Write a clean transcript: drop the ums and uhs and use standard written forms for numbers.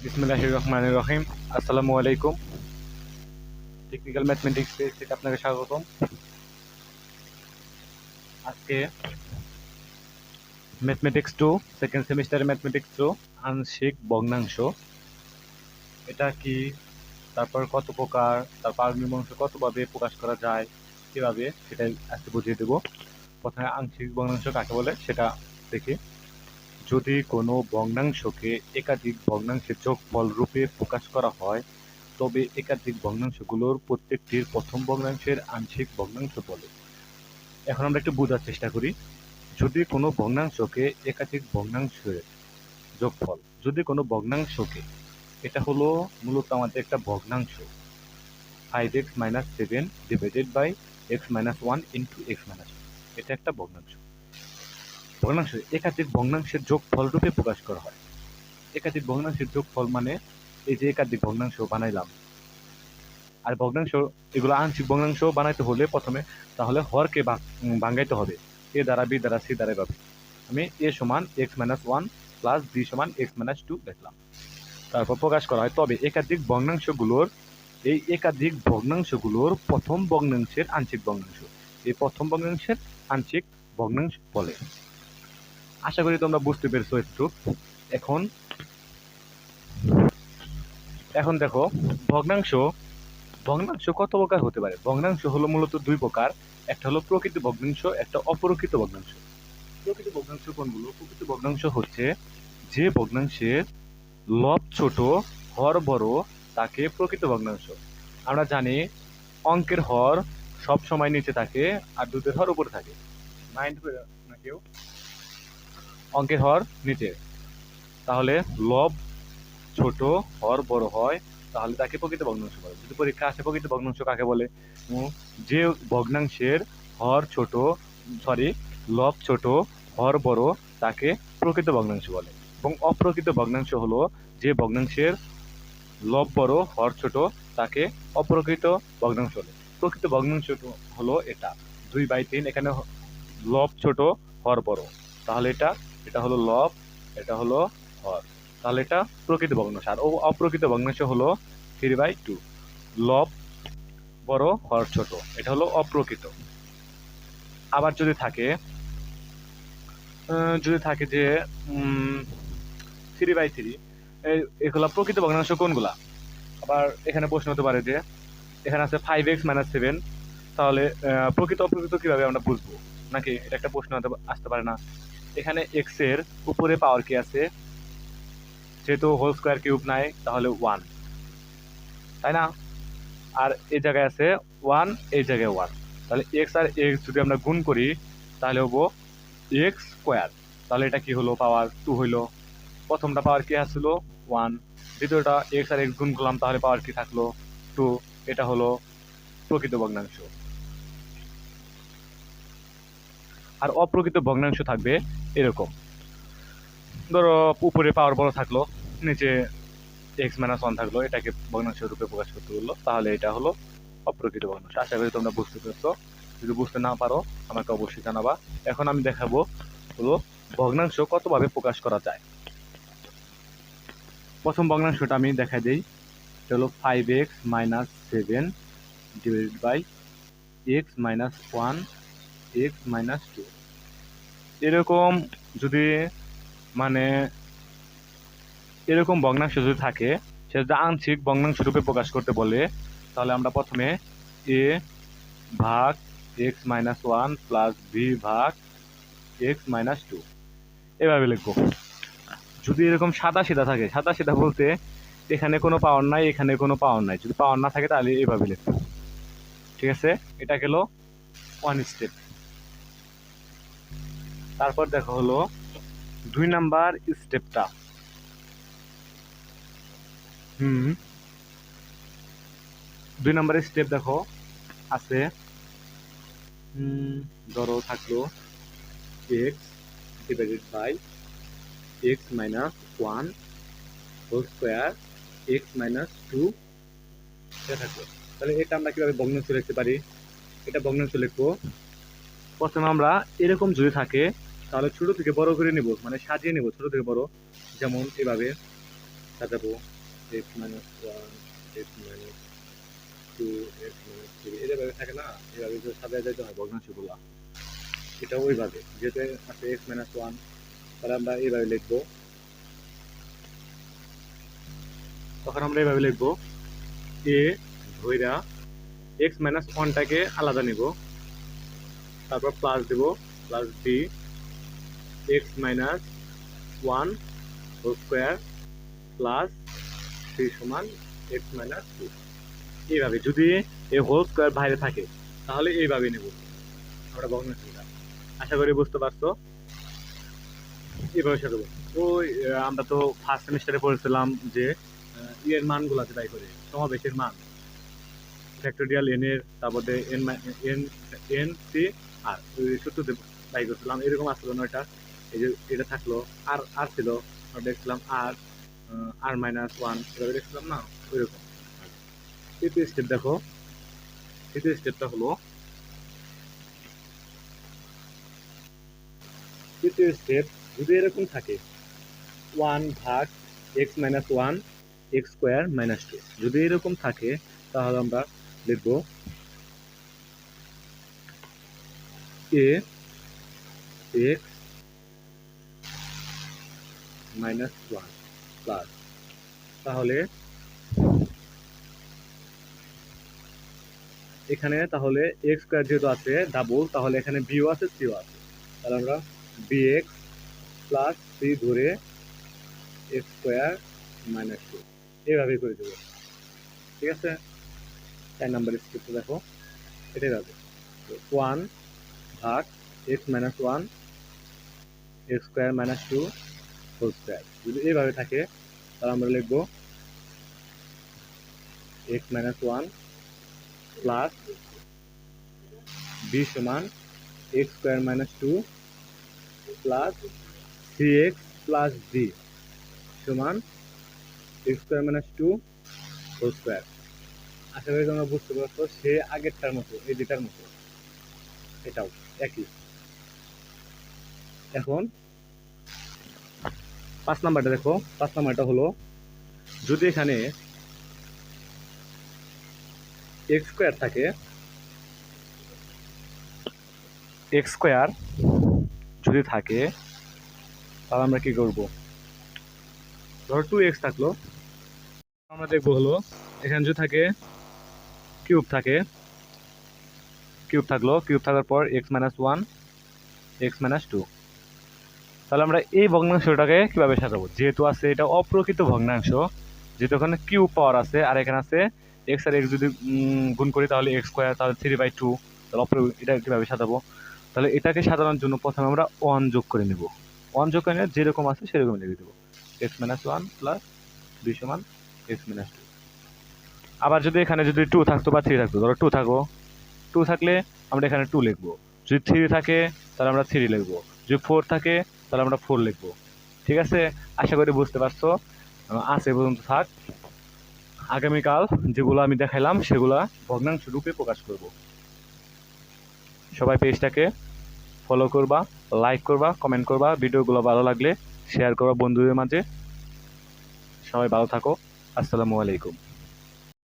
বিসমিল্লাহির রহমানির রহিম। আসসালামু আলাইকুম। টেকনিক্যাল ম্যাথমেটিক্স থেকে আপনাকে স্বাগতম। আজকে ম্যাথমেটিক্স 2 সেকেন্ড সেমিস্টারের ম্যাথমেটিক্স 2 আংশিক ভগ্নাংশ এটা কি, তারপর কত প্রকার, তার পারমিক অংশ কতভাবে প্রকাশ করা যায়, কিভাবে, সেটাই আজকে বুঝিয়ে দেব। প্রথমে আংশিক ভগ্নাংশ কাকে বলে সেটা দেখি। যদি কোনো ভগ্নাংশকে একাধিক ভগ্নাংশের যোগফল রূপে প্রকাশ করা হয়, তবে একাধিক ভগ্নাংশগুলোর প্রত্যেকটির প্রথম ভগ্নাংশের আংশিক ভগ্নাংশ বলে। এখন আমরা একটু বোঝার চেষ্টা করি। যদি কোনো ভগ্নাংশকে একাধিক ভগ্নাংশের যোগফল, যদি কোনো ভগ্নাংশকে, এটা হলো মূলত আমাদের একটা ভগ্নাংশ, 5x-7 divided by x-1 into x-1, এটা একটা ভগ্নাংশ। ভগ্নাংশ একাধিক ভগ্নাংশের যোগফল রূপে প্রকাশ করা হয়। একাধিক ভগ্নাংশের যোগফল মানে এই যে একাধিক ভগ্নাংশ বানাইলাম, আর ভগ্নাংশ এগুলো আংশিক ভগ্নাংশ বানাইতে হলে প্রথমে তাহলে হরকে ভাঙাইতে হবে। এ দ্বারা বি দ্বারা সি দ্বারা এভাবে আমি এ সমান x-1 প্লাস বি সমান x-2 দেখলাম, তারপর প্রকাশ করা হয়। তবে একাধিক ভগ্নাংশগুলোর প্রথম ভগ্নাংশের আংশিক ভগ্নাংশ, এই প্রথম ভগ্নাংশের আংশিক ভগ্নাংশ বলে। আশা করি তোমরা বুঝতে পেরেছো একটু। এখন এখন দেখো, ভগ্নাংশ ভগ্নাংশ কত প্রকার হতে পারে। ভগ্নাংশ হলো মূলত দুই প্রকার, একটা হলো প্রকৃত ভগ্নাংশ, একটা অপ্রকৃত ভগ্নাংশ। প্রকৃত ভগ্নাংশ কোনগুলো? প্রকৃত ভগ্নাংশ হচ্ছে যে ভগ্নাংশের লব ছোট হর বড়, তাকে প্রকৃত ভগ্নাংশ। আমরা জানি অঙ্কের হর সব সময় নিচে থাকে আর দুধের হর উপরে থাকে। মাইন্ড করে না কেউ? অঙ্কের হর নিচে, তাহলে লব ছোট হর বড় হয়, তাহলে তাকে প্রকৃত ভগ্নাংশ বলে। যদি পরীক্ষা আসে প্রকৃত ভগ্নাংশ কাকে বলে, যে ভগ্নাংশের হর ছোট, লব ছোট হর বড়, তাকে প্রকৃত ভগ্নাংশ বলে। এবং অপ্রকৃত ভগ্নাংশ হলো যে ভগ্নাংশের লব বড় হর ছোট, তাকে অপ্রকৃত ভগ্নাংশ বলে। প্রকৃত ভগ্নাংশ হলো এটা 2/3, এখানে লব ছোট হর বড়, তাহলে এটা হলো লব, এটা হলো হর, তাহলে এটা প্রকৃত ভগ্নাংশ। আর অপ্রকৃত ভগ্নাংশ হলো 3/2, লব বড় হর ছোট, এটা হলো অপ্রকৃত। আবার যদি থাকে যে 3/3, এগুলা প্রকৃত ভগ্নাংশ কোনগুলা? আবার এখানে প্রশ্ন হতে পারে যে এখানে আছে 5x-7, তাহলে প্রকৃত অপ্রকৃত কিভাবে আমরা বুঝবো, নাকি এটা একটা প্রশ্ন আসতে পারে না? এখানে এক্স এর উপরে পাওয়ার কি আছে, যেহেতু হোল স্কোয়ার কিউব নাই, তাহলে 1, তাই না? আর এই জায়গায় আছে 1, এই জায়গায় 1, তাহলে এক্স আর এক্স যদি আমরা গুণ করি তাহলে হবো এক্স স্কোয়ার, তাহলে এটা কি হলো, পাওয়ার 2 হইলো। প্রথমটা পাওয়ার কি আসলো 1, দ্বিতীয়টা এক্স আর এক্স গুণ করলাম, তাহলে পাওয়ার কি থাকলো 2, এটা হলো প্রকৃত ভগ্নাংশ। আর অপ্রকৃত ভগ্নাংশ থাকবে এরকম, ধরো উপরে পাওয়ার বড় থাকলো, নিচে x-1 থাকলো, এটাকে ভগ্নাংশ রূপে প্রকাশ করতে বললো, তাহলে এটা হলো অপ্রকৃত ভগ্নাংশ। আশা করি তোমরা বুঝতে পেরেছো। যদি বুঝতে না পারো আমাকে অবশ্যই জানাবা। এখন আমি দেখাবো হলো ভগ্নাংশ কতভাবে প্রকাশ করা যায়। প্রথম ভগ্নাংশটা আমি দেখাই দিই, এটা হলো 5x-7 divided by x-1 x-2। এরকম যদি মানে এরকম ভগ্নাংশ যদি থাকে, সেটা যদি আংশিক ভগ্নাংশ রূপে প্রকাশ করতে বলে, তাহলে আমরা প্রথমে a ভাগ x-1 প্লাস b ভাগ x-2 এভাবে লিখবো। যদি এরকম সাদা সিধা থাকে, সাদা সিধা বলতে এখানে কোনো পাওয়ার নাই, এখানে কোনো পাওয়ার নাই, যদি পাওয়ার না থাকে তাহলে এভাবে লিখবো। ঠিক আছে, এটা গেল 1 স্টেপ। তারপর দেখো হলো 2 নাম্বার স্টেপটা। 2 নাম্বারের স্টেপ দেখো আছে, ধরো থাকলো x divided by x-1 whole square x-2 থাকলো। তাহলে এটা আমরা কিভাবে ভগ্নাংশ লিখতে পারি? এটা ভগ্নাংশ লিখবো, প্রথমে আমরা এরকম যদি থাকে তাহলে ছোট থেকে বড় করে নিব, মানে সাজিয়ে নিব ছোট থেকে বড়, যেমন এভাবে সাজাবো x minus one, x minus two, x minus three, এভাবে থাকে না, এভাবে যদি সাজায় যেতে হয় ভগ্নাংশগুলো। এটা ওইভাবে যেহেতু আছে এক্স মাইনাস ওয়ান, তাহলে আমরা এইভাবে লিখবো। তখন আমরা এইভাবে লিখবো এ ধইরা এক্স মাইনাস ওয়ানটাকে আলাদা নিব, তারপর প্লাস দেব, plus B X minus one whole square plus three সমান এক্স মাইনাস টু। এইভাবে যদি এই হোল স্কোয়ার বাইরে থাকে তাহলে এইভাবে নেব আমরা ভগ্নাংশটা। আশা করি বুঝতে পারছো। এইভাবে সাজাবো। তো আমরা তো ফার্স্ট সেমিস্টারে পড়েছিলাম যে এর মানগুলোকে বাই করে সমাবেশের মান ফ্যাক্টোরিয়াল এন এর, তারপরে এন এন এন সি আর সূত্র বাই করছিলাম। এরকম আসলো নয়টা, এই যে এটা থাকলো, আর আর ছিল আমরা দেখছিলাম আর আর মাইনাস ওয়ান, এভাবে দেখছিলাম না ওইরকম। তৃতীয় স্টেপ দেখো, তৃতীয় স্টেপটা হলো, তৃতীয় স্টেপ যদি এরকম থাকে ওয়ান ভাগ x minus one x square minus two, যদি এরকম থাকে তাহলে আমরা লিখবো A x minus one plus, তাহলে এখানে তাহলে এক্স স্কোয়ার যেহেতু আছে ডাবল, তাহলে এখানে বিও আছে সিও আছে, তাহলে আমরা বি এক্স প্লাস সি ধরে এক্স স্কোয়ার মাইনাস টু এইভাবেই করে দেবো। ঠিক আছে, 4 নাম্বার স্টেপটা দেখো, এটাই হবে ওয়ান ভাগ x minus one x square minus two whole square. যদি এইভাবে থাকে তাহলে আমরা লিখবো X minus one plus B সমান X square minus two plus C X plus D সমান X square minus two whole square. আশা করি তোমরা বুঝতে পারছো, সে আগেরটার মতো এই যেটার মতো এটাও একই। এখন 5 নাম্বারটা দেখো, 5 নাম্বারটা হলো যদি এখানে এক্স স্কোয়ার থাকে, এক্স স্কোয়ার যদি থাকে তাহলে আমরা কি করব, ধরো 2x থাকলো, আমরা দেখবো হলো এখানে যদি থাকে কিউব থাকে, কিউব থাকলো, কিউব থাকার পর x minus one x minus two, তাহলে আমরা এই ভগ্নাংশটাকে কিভাবে সাজাবো, যেহেতু আছে এটা অপ্রকৃত ভগ্নাংশ, যেহেতু ওখানে কিউব পাওয়ার আছে আর এখানে আছে এক্স আর এক্স যদি গুণ করি তাহলে এক্স স্কোয়ার, তাহলে 3/2, তাহলে এটা কিভাবে সাজাবো, তাহলে এটাকে সাজানোর জন্য প্রথমে আমরা ওয়ান যোগ করে নেব, ওয়ান যোগ করে নিয়ে যেরকম আছে সেরকম লিখে দেবো x minus one plus B সমান এক্স মাইনাস টু। আবার যদি এখানে যদি টু থাকতো বা থ্রি থাকতো, ধরো টু থাকো, টু থাকলে আমরা এখানে টু লিখবো, যদি থ্রি থাকে তাহলে আমরা থ্রি লিখবো, যদি ফোর থাকে তাহলে আমরা ফোর লিখবো। ঠিক আছে, আশা করি বুঝতে পারছো। আজ এ পর্যন্ত থাক, আগামীকাল যেগুলো আমি দেখাইলাম সেগুলা ভগ্নাংশ রূপে প্রকাশ করব। সবাই পেজটাকে ফলো করবা, লাইক করবা, কমেন্ট করবা, ভিডিওগুলো ভালো লাগলে শেয়ার করবা বন্ধুদের মাঝে। সবাই ভালো থাকো, আসসালামু আলাইকুম।